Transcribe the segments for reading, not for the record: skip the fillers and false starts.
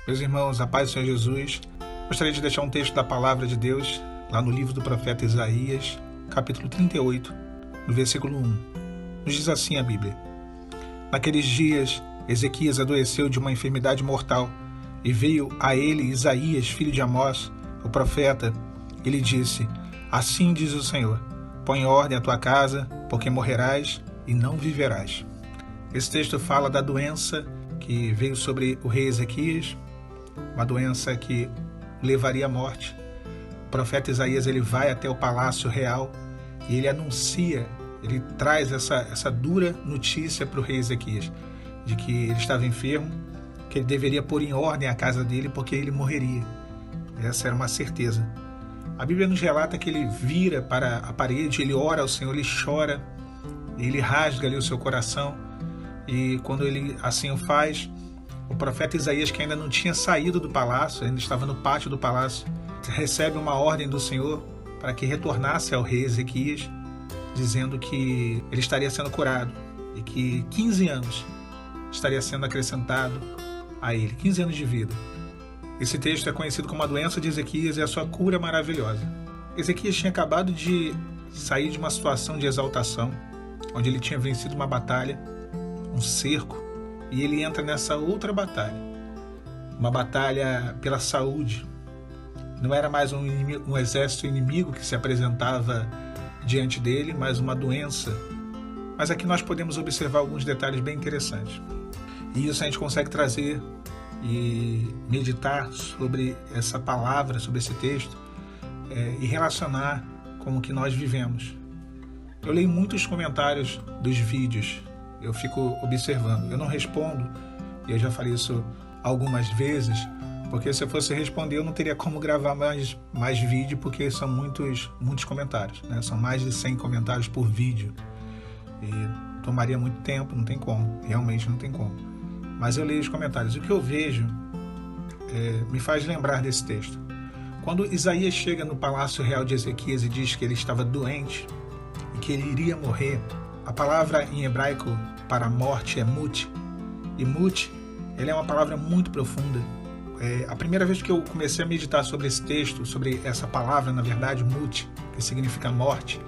Meus irmãos, a paz do Senhor Jesus, gostaria de deixar um texto da palavra de Deus, lá no livro do profeta Isaías, capítulo 38, no versículo 1. Nos diz assim a Bíblia: Naqueles dias, Ezequias adoeceu de uma enfermidade mortal, e veio a ele Isaías, filho de Amós, o profeta, e lhe disse: Assim diz o Senhor, põe em ordem a tua casa, porque morrerás e não viverás. Esse texto fala da doença que veio sobre o rei Ezequias, uma doença que levaria à morte. O profeta Isaías ele vai até o palácio real e ele anuncia, ele traz essa dura notícia para o rei Ezequias, de que ele estava enfermo, que ele deveria pôr em ordem a casa dele porque ele morreria. Essa era uma certeza. A Bíblia nos relata que ele vira para a parede, ele ora ao Senhor, ele chora, ele rasga ali o seu coração, e quando ele assim o faz, o profeta Isaías, que ainda não tinha saído do palácio, ainda estava no pátio do palácio, recebe uma ordem do Senhor para que retornasse ao rei Ezequias, dizendo que ele estaria sendo curado e que 15 anos estaria sendo acrescentado a ele, 15 anos de vida. Esse texto é conhecido como a doença de Ezequias e a sua cura maravilhosa. Ezequias tinha acabado de sair de uma situação de exaltação, onde ele tinha vencido uma batalha, um cerco, e ele entra nessa outra batalha, uma batalha pela saúde. Não era mais um exército inimigo que se apresentava diante dele, mas uma doença. Mas aqui nós podemos observar alguns detalhes bem interessantes. E isso a gente consegue trazer e meditar sobre essa palavra, sobre esse texto, e relacionar com o que nós vivemos. Eu leio muitos comentários dos vídeos, eu fico observando, eu não respondo, e eu já falei isso algumas vezes, porque se eu fosse responder eu não teria como gravar mais vídeo, porque são muitos comentários, né? São mais de 100 comentários por vídeo, e tomaria muito tempo, não tem como, realmente não tem como. Mas eu leio os comentários, o que eu vejo me faz lembrar desse texto. Quando Isaías chega no palácio real de Ezequias e diz que ele estava doente e que ele iria morrer, a palavra em hebraico para morte é mut. E mut, ela é uma palavra muito profunda. A primeira vez que eu comecei a meditar sobre esse texto, sobre essa palavra, na verdade, mut, que significa morte,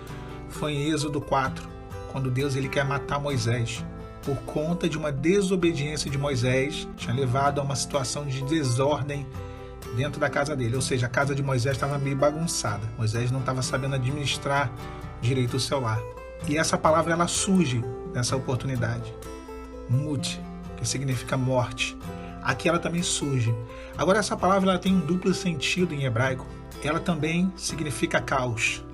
foi em Êxodo 4, quando Deus ele quer matar Moisés. Por conta de uma desobediência de Moisés, tinha levado a uma situação de desordem dentro da casa dele. Ou seja, a casa de Moisés estava meio bagunçada. Moisés não estava sabendo administrar direito o seu lar. E essa palavra ela surge nessa oportunidade. Mut, que significa morte. Aqui ela também surge. Agora essa palavra ela tem um duplo sentido em hebraico. Ela também significa caos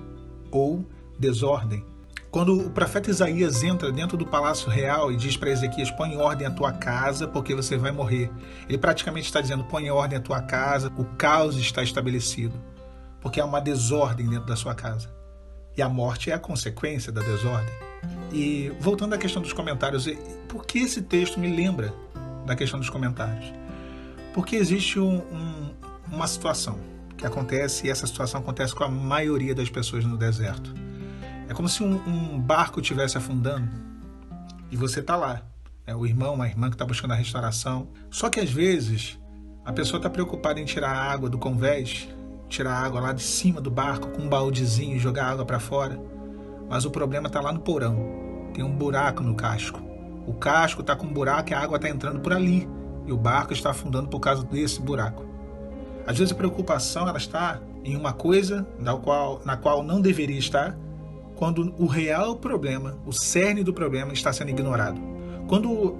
ou desordem. Quando o profeta Isaías entra dentro do palácio real e diz para Ezequias: põe em ordem a tua casa porque você vai morrer, ele praticamente está dizendo: põe em ordem a tua casa, o caos está estabelecido, porque há uma desordem dentro da sua casa. E a morte é a consequência da desordem. E voltando à questão dos comentários, por que esse texto me lembra da questão dos comentários? Porque existe uma situação que acontece, e essa situação acontece com a maioria das pessoas no deserto. É como se um barco estivesse afundando e você está lá. O irmão, a irmã que está buscando a restauração. Só que às vezes a pessoa está preocupada em tirar a água do convés, tirar a água lá de cima do barco com um baldezinho e jogar a água para fora. Mas o problema está lá no porão. Tem um buraco no casco. O casco está com um buraco e a água está entrando por ali. E o barco está afundando por causa desse buraco. Às vezes a preocupação ela está em uma coisa na qual não deveria estar, quando o real problema, o cerne do problema está sendo ignorado. Quando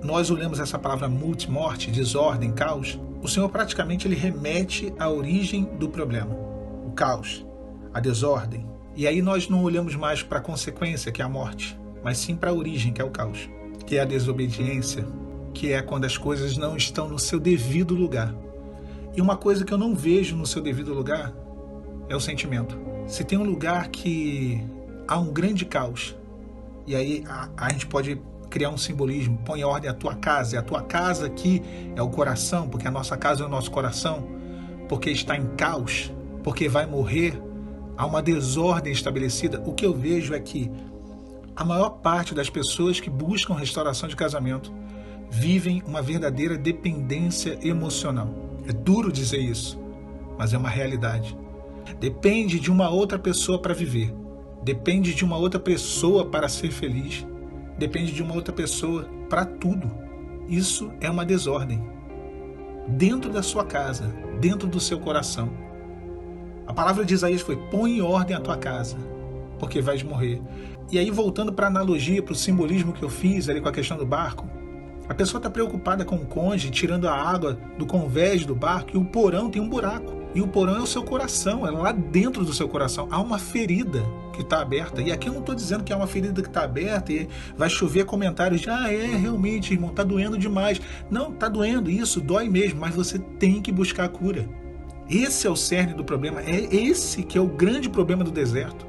nós olhamos essa palavra mut, morte, desordem, caos, o Senhor praticamente ele remete à origem do problema, o caos, a desordem. E aí nós não olhamos mais para a consequência, que é a morte, mas sim para a origem, que é o caos, que é a desobediência, que é quando as coisas não estão no seu devido lugar. E uma coisa que eu não vejo no seu devido lugar é o sentimento. Se tem um lugar que há um grande caos, e aí a gente pode criar um simbolismo: põe em ordem a tua casa, e a tua casa aqui é o coração, porque a nossa casa é o nosso coração, porque está em caos, porque vai morrer, há uma desordem estabelecida. O que eu vejo é que a maior parte das pessoas que buscam restauração de casamento vivem uma verdadeira dependência emocional. É duro dizer isso, mas é uma realidade. Depende de uma outra pessoa para viver. Depende de uma outra pessoa para ser feliz. Depende de uma outra pessoa para tudo. Isso é uma desordem. Dentro da sua casa, dentro do seu coração. A palavra de Isaías foi: põe em ordem a tua casa, porque vais morrer. E aí, voltando para a analogia, para o simbolismo que eu fiz ali com a questão do barco, a pessoa está preocupada com o cônjuge, tirando a água do convés do barco, e o porão tem um buraco. E o porão é o seu coração, é lá dentro do seu coração. Há uma ferida que está aberta. E aqui eu não estou dizendo que é uma ferida que está aberta e vai chover comentários de realmente, irmão, está doendo demais. Não, está doendo, isso dói mesmo, mas você tem que buscar a cura. Esse é o cerne do problema, é esse que é o grande problema do deserto.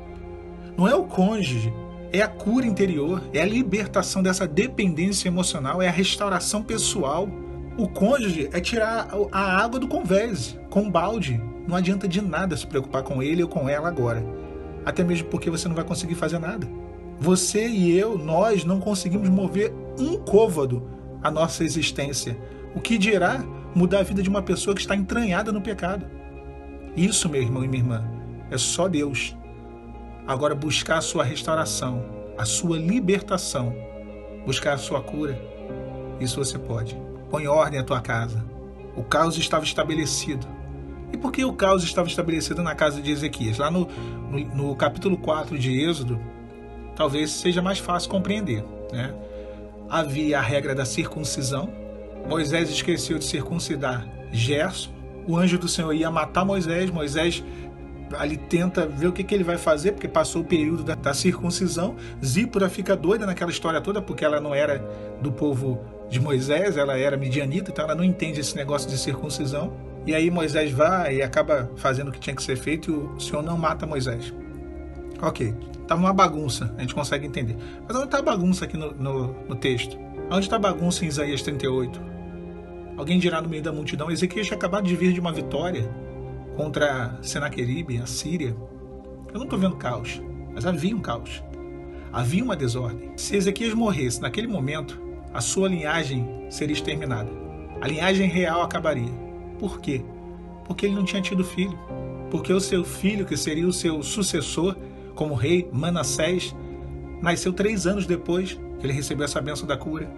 Não é o cônjuge, é a cura interior, é a libertação dessa dependência emocional, é a restauração pessoal. O cônjuge é tirar a água do convés, com um balde. Não adianta de nada se preocupar com ele ou com ela agora. Até mesmo porque você não vai conseguir fazer nada. Você e eu, nós não conseguimos mover um côvado a nossa existência. O que dirá mudar a vida de uma pessoa que está entranhada no pecado? Isso, meu irmão e minha irmã, é só Deus. Agora, buscar a sua restauração, a sua libertação, buscar a sua cura, isso você pode. Põe ordem à tua casa. O caos estava estabelecido. E por que o caos estava estabelecido na casa de Ezequias? Lá no capítulo 4 de Êxodo, talvez seja mais fácil compreender, né? Havia a regra da circuncisão. Moisés esqueceu de circuncidar Gerson. O anjo do Senhor ia matar Moisés. Moisés ali tenta ver o que ele vai fazer, porque passou o período da circuncisão. Zípora fica doida naquela história toda, porque ela não era do povo de Moisés, ela era midianita, então ela não entende esse negócio de circuncisão. E aí Moisés vai e acaba fazendo o que tinha que ser feito, e o Senhor não mata Moisés. Ok, estava uma bagunça, a gente consegue entender. Mas onde está a bagunça aqui no texto? Onde está a bagunça em Isaías 38? Alguém dirá no meio da multidão: Ezequias tinha acabado de vir de uma vitória contra Senaqueribe, a Síria. Eu não estou vendo caos, mas havia um caos. Havia uma desordem. Se Ezequias morresse naquele momento, a sua linhagem seria exterminada. A linhagem real acabaria. Por quê? Porque ele não tinha tido filho. Porque o seu filho, que seria o seu sucessor como rei, Manassés, nasceu 3 anos depois que ele recebeu essa bênção da cura.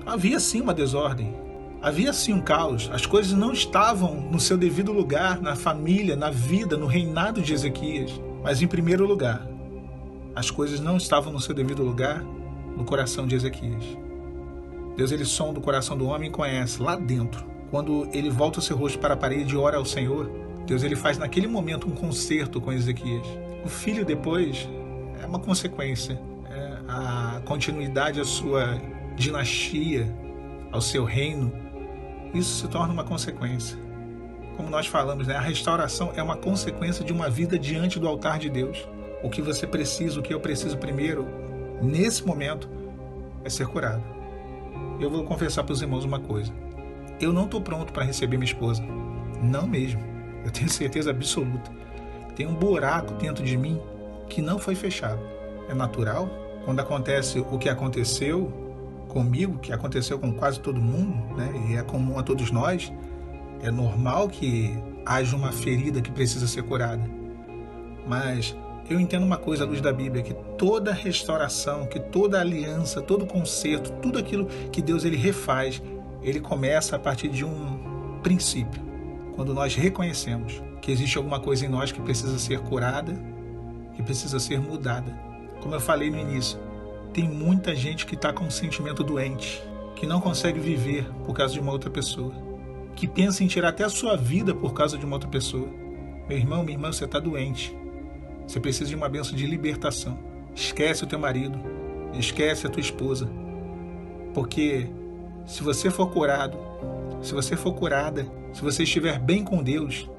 Havia sim uma desordem. Havia sim um caos. As coisas não estavam no seu devido lugar, na família, na vida, no reinado de Ezequias. Mas em primeiro lugar, as coisas não estavam no seu devido lugar no coração de Ezequias. Deus, ele sonda o coração do homem e conhece lá dentro. Quando ele volta o seu rosto para a parede e ora ao Senhor, Deus, ele faz naquele momento um concerto com Ezequias. O filho depois é uma consequência, é a continuidade à sua dinastia, ao seu reino. Isso se torna uma consequência. Como nós falamos, né? A restauração é uma consequência de uma vida diante do altar de Deus. O que você precisa, o que eu preciso primeiro, nesse momento, é ser curado. Eu vou confessar para os irmãos uma coisa. Eu não estou pronto para receber minha esposa. Não mesmo. Eu tenho certeza absoluta. Tem um buraco dentro de mim que não foi fechado. É natural. Quando acontece o que aconteceu comigo, que aconteceu com quase todo mundo, né? E é comum a todos nós, é normal que haja uma ferida que precisa ser curada. Mas eu entendo uma coisa à luz da Bíblia, que toda restauração, que toda aliança, todo conserto, tudo aquilo que Deus ele refaz, ele começa a partir de um princípio. Quando nós reconhecemos que existe alguma coisa em nós que precisa ser curada, que precisa ser mudada. Como eu falei no início, tem muita gente que está com um sentimento doente, que não consegue viver por causa de uma outra pessoa, que pensa em tirar até a sua vida por causa de uma outra pessoa. Meu irmão, minha irmã, você está doente. Você precisa de uma bênção de libertação. Esquece o teu marido, esquece a tua esposa. Porque se você for curado, se você for curada, se você estiver bem com Deus,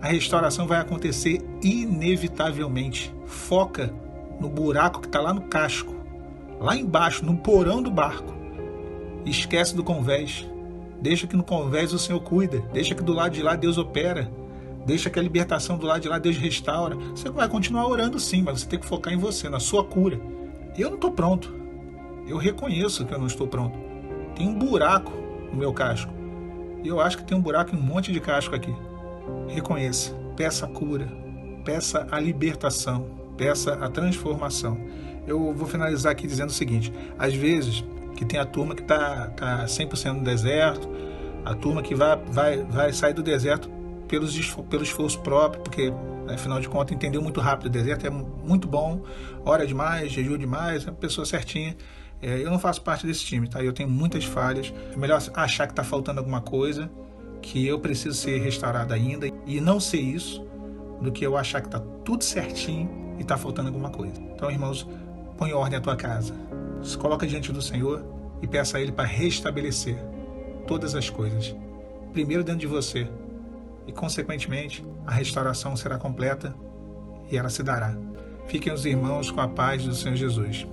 a restauração vai acontecer inevitavelmente. Foca no buraco que está lá no casco, lá embaixo, no porão do barco. Esquece do convés. Deixa que no convés o Senhor cuida. Deixa que do lado de lá Deus opera. Deixa que a libertação do lado de lá Deus restaura. Você vai continuar orando sim, mas você tem que focar em você, na sua cura. Eu não estou pronto. Eu reconheço que eu não estou pronto. tem um buraco no meu casco. E eu acho que tem um buraco em um monte de casco aqui. Reconheça, peça a cura, peça a libertação, peça a transformação. Eu vou finalizar aqui dizendo o seguinte: às vezes que tem a turma que está 100% no deserto, a turma que vai sair do deserto pelo esforço próprio, porque afinal de contas entendeu muito rápido o deserto, é muito bom, ora demais, jejua demais, é uma pessoa certinha. Eu não faço parte desse time, tá? Eu tenho muitas falhas. É melhor achar que está faltando alguma coisa, que eu preciso ser restaurado ainda, e não ser isso, do que eu achar que está tudo certinho e está faltando alguma coisa. Então, irmãos, põe ordem à tua casa, se coloca diante do Senhor e peça a Ele para restabelecer todas as coisas, primeiro dentro de você, e consequentemente a restauração será completa e ela se dará. Fiquem os irmãos com a paz do Senhor Jesus.